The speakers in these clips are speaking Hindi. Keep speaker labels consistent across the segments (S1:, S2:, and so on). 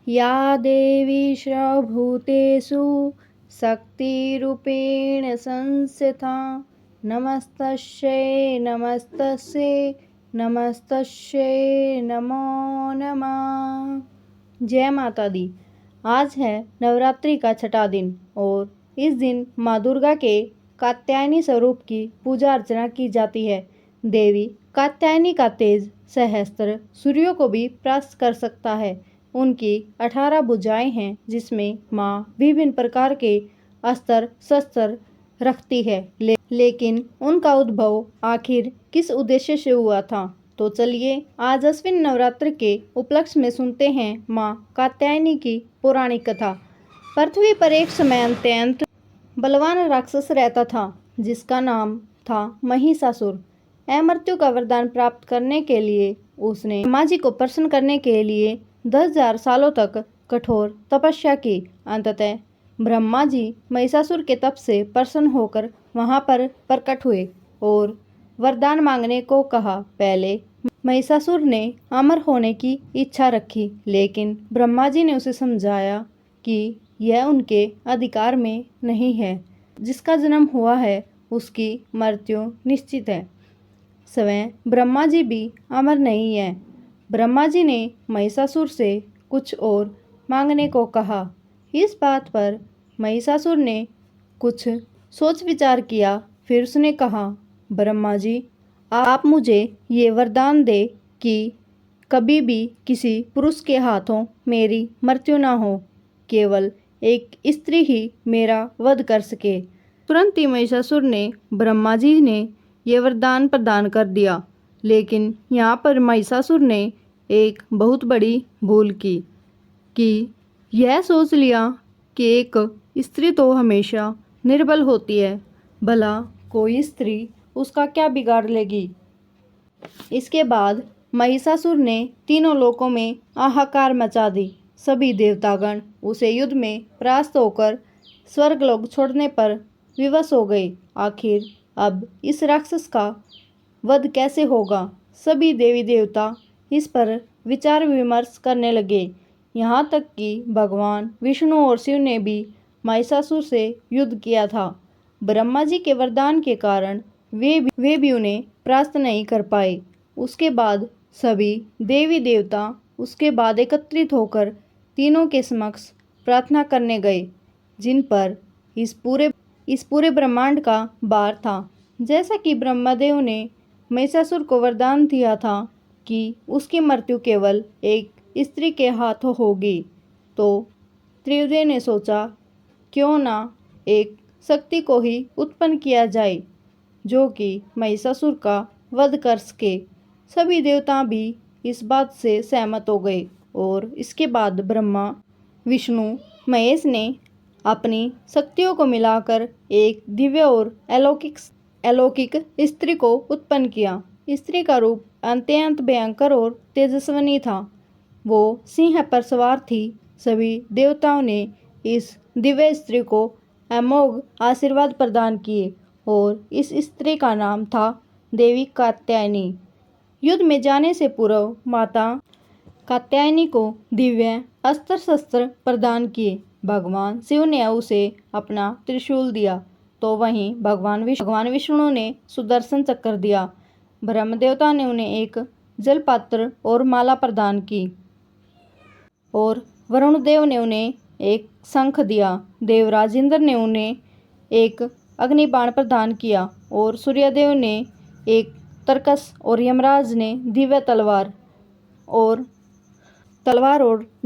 S1: या देवी सर्वभूतेषु शक्तिरूपेण संस्थिता नमस्तस्यै नमस्तस्यै नमस्तस्यै नमो नमः। जय माता दी। आज है नवरात्रि का छठा दिन और इस दिन माँ दुर्गा के कात्यायनी स्वरूप की पूजा अर्चना की जाती है। देवी कात्यायनी का तेज सहस्त्र सूर्यों को भी परास्त कर सकता है। उनकी 18 भुजाएं हैं जिसमें माँ विभिन्न प्रकार के अस्त्र शस्त्र रखती है। लेकिन उनका उद्भव आखिर किस उद्देश्य से हुआ था? तो चलिए आज अश्विन नवरात्र के उपलक्ष्य में सुनते हैं माँ कात्यायनी की पौराणिक कथा। पृथ्वी पर एक समय अत्यंत बलवान राक्षस रहता था जिसका नाम था महिषासुर। अमृत्यु का वरदान प्राप्त करने के लिए उसने ब्रह्मा जी को प्रसन्न करने के लिए 10,000 सालों तक कठोर तपस्या की। अंततः ब्रह्मा जी महिषासुर के तप से प्रसन्न होकर वहां पर प्रकट हुए और वरदान मांगने को कहा। पहले महिषासुर ने अमर होने की इच्छा रखी, लेकिन ब्रह्मा जी ने उसे समझाया कि यह उनके अधिकार में नहीं है। जिसका जन्म हुआ है उसकी मृत्यु निश्चित है। स्वयं ब्रह्मा जी भी अमर नहीं है। ब्रह्मा जी ने महिषासुर से कुछ और मांगने को कहा। इस बात पर महिषासुर ने कुछ सोच विचार किया। फिर उसने कहा, ब्रह्मा जी, आप मुझे ये वरदान दे कि कभी भी किसी पुरुष के हाथों मेरी मृत्यु ना हो, केवल एक स्त्री ही मेरा वध कर सके। तुरंत ही महिषासुर ने ब्रह्मा जी ने ये वरदान प्रदान कर दिया। लेकिन यहाँ पर महिषासुर ने एक बहुत बड़ी भूल की कि यह सोच लिया कि एक स्त्री तो हमेशा निर्बल होती है, भला कोई स्त्री उसका क्या बिगाड़ लेगी। इसके बाद महिषासुर ने तीनों लोकों में हाहाकार मचा दी। सभी देवतागण उसे युद्ध में परास्त होकर स्वर्गलोक छोड़ने पर विवश हो गए। आखिर अब इस राक्षस का वध कैसे होगा? सभी देवी देवता इस पर विचार विमर्श करने लगे। यहाँ तक कि भगवान विष्णु और शिव ने भी महिषासुर से युद्ध किया था। ब्रह्मा जी के वरदान के कारण वे भी उन्हें परास्त नहीं कर पाए। उसके बाद सभी देवी देवता उसके बाद एकत्रित होकर तीनों के समक्ष प्रार्थना करने गए, जिन पर इस पूरे ब्रह्मांड का भार था। जैसा कि ब्रह्मदेव ने महिषासुर को वरदान दिया था कि उसकी मृत्यु केवल एक स्त्री के हाथों होगी, तो त्रिदेव ने सोचा क्यों ना एक शक्ति को ही उत्पन्न किया जाए जो कि महिषासुर का वध कर सके। सभी देवता भी इस बात से सहमत हो गए और इसके बाद ब्रह्मा विष्णु महेश ने अपनी शक्तियों को मिलाकर एक दिव्य और अलौकिक स्त्री को उत्पन्न किया। स्त्री का रूप अत्यंत भयंकर और तेजस्विनी था। वो सिंह पर सवार थी। सभी देवताओं ने इस दिव्य स्त्री को अमोघ आशीर्वाद प्रदान किए और इस स्त्री का नाम था देवी कात्यायनी। युद्ध में जाने से पूर्व माता कात्यायनी को दिव्य अस्त्र शस्त्र प्रदान किए। भगवान शिव ने उसे अपना त्रिशूल दिया, तो वहीं भगवान विष्णु ने सुदर्शन चक्र दिया। ब्रह्मदेवता ने उन्हें एक जलपात्र और माला प्रदान की और वरुण देव ने उन्हें एक शंख दिया। देवराज इंद्र ने उन्हें एक अग्निबाण प्रदान किया और सूर्यदेव ने एक तरकस और यमराज ने दिव्य तलवार और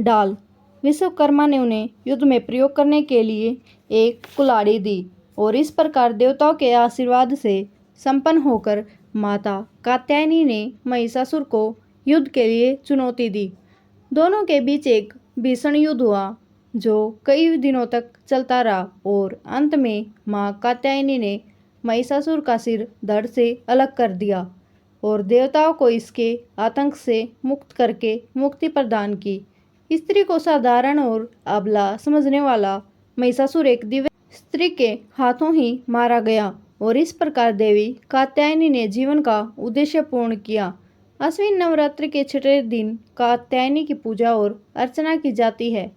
S1: ढाल। विश्वकर्मा ने उन्हें युद्ध में प्रयोग करने के लिए एक कुल्हाड़ी दी और इस प्रकार देवताओं के आशीर्वाद से संपन्न होकर माता कात्यायनी ने महिषासुर को युद्ध के लिए चुनौती दी। दोनों के बीच एक भीषण युद्ध हुआ जो कई दिनों तक चलता रहा और अंत में माँ कात्यायनी ने महिषासुर का सिर धड़ से अलग कर दिया और देवताओं को इसके आतंक से मुक्त करके मुक्ति प्रदान की। स्त्री को साधारण और अबला समझने वाला महिषासुर एक दिव्य स्त्री के हाथों ही मारा गया और इस प्रकार देवी कात्यायनी ने जीवन का उद्देश्य पूर्ण किया। अश्विन नवरात्रि के छठे दिन कात्यायनी की पूजा और अर्चना की जाती है।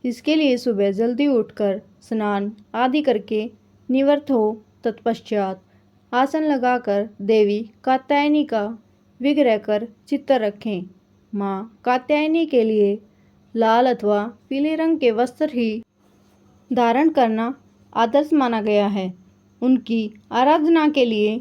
S1: इसके लिए सुबह जल्दी उठकर स्नान आदि करके निवृत्त हो, तत्पश्चात आसन लगाकर देवी कात्यायनी का विग्रह कर चित्र रखें। माँ कात्यायनी के लिए लाल अथवा पीले रंग के वस्त्र ही धारण करना आदर्श माना गया है। उनकी आराधना के लिए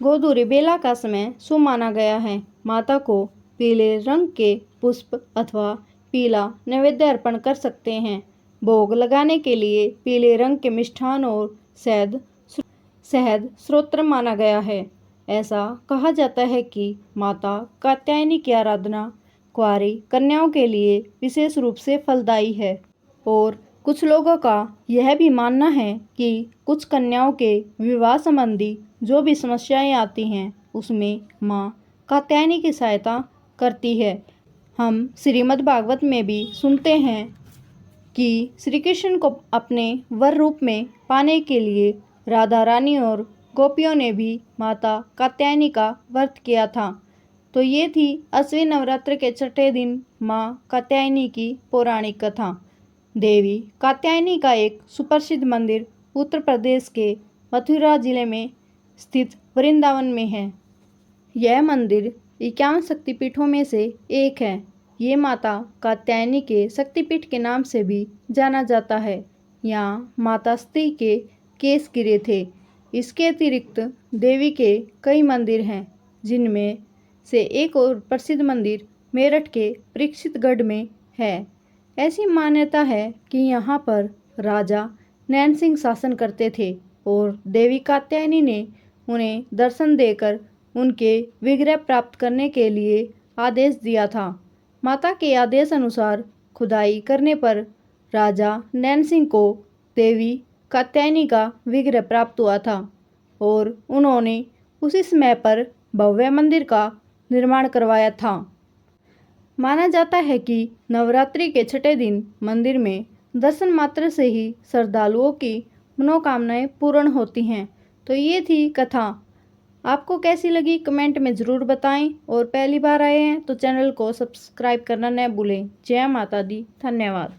S1: गोधूली बेला का समय शुभ माना गया है। माता को पीले रंग के पुष्प अथवा पीला नैवेद्य अर्पण कर सकते हैं। भोग लगाने के लिए पीले रंग के मिष्ठान और शहद स्रोत्र माना गया है। ऐसा कहा जाता है कि माता कात्यायनी की आराधना कुंवारी कन्याओं के लिए विशेष रूप से फलदायी है और कुछ लोगों का यह भी मानना है कि कुछ कन्याओं के विवाह संबंधी जो भी समस्याएं आती हैं उसमें माँ कात्यायनी की सहायता करती है। हम श्रीमद् भागवत में भी सुनते हैं कि श्री कृष्ण को अपने वर रूप में पाने के लिए राधा रानी और गोपियों ने भी माता कात्यायनी का व्रत किया था। तो ये थी अश्विन नवरात्र के छठे दिन माँ कात्यायनी की पौराणिक कथा। देवी कात्यायनी का एक सुप्रसिद्ध मंदिर उत्तर प्रदेश के मथुरा जिले में स्थित वृंदावन में है। यह मंदिर 51 शक्तिपीठों में से एक है। ये माता कात्यायनी के शक्तिपीठ के नाम से भी जाना जाता है। यहाँ माता सती के केस गिरे थे। इसके अतिरिक्त देवी के कई मंदिर हैं, जिनमें से एक और प्रसिद्ध मंदिर मेरठ के परीक्षितगढ़ में है। ऐसी मान्यता है कि यहाँ पर राजा नैन सिंह शासन करते थे और देवी कात्यायनी ने उन्हें दर्शन देकर उनके विग्रह प्राप्त करने के लिए आदेश दिया था। माता के आदेश अनुसार खुदाई करने पर राजा नैन सिंह को देवी कात्यायनी का विग्रह प्राप्त हुआ था और उन्होंने उसी समय पर भव्य मंदिर का निर्माण करवाया था। माना जाता है कि नवरात्रि के छठे दिन मंदिर में दर्शन मात्र से ही श्रद्धालुओं की मनोकामनाएं पूर्ण होती हैं। तो ये थी कथा। आपको कैसी लगी कमेंट में ज़रूर बताएं और पहली बार आए हैं तो चैनल को सब्सक्राइब करना न भूलें। जय माता दी। धन्यवाद।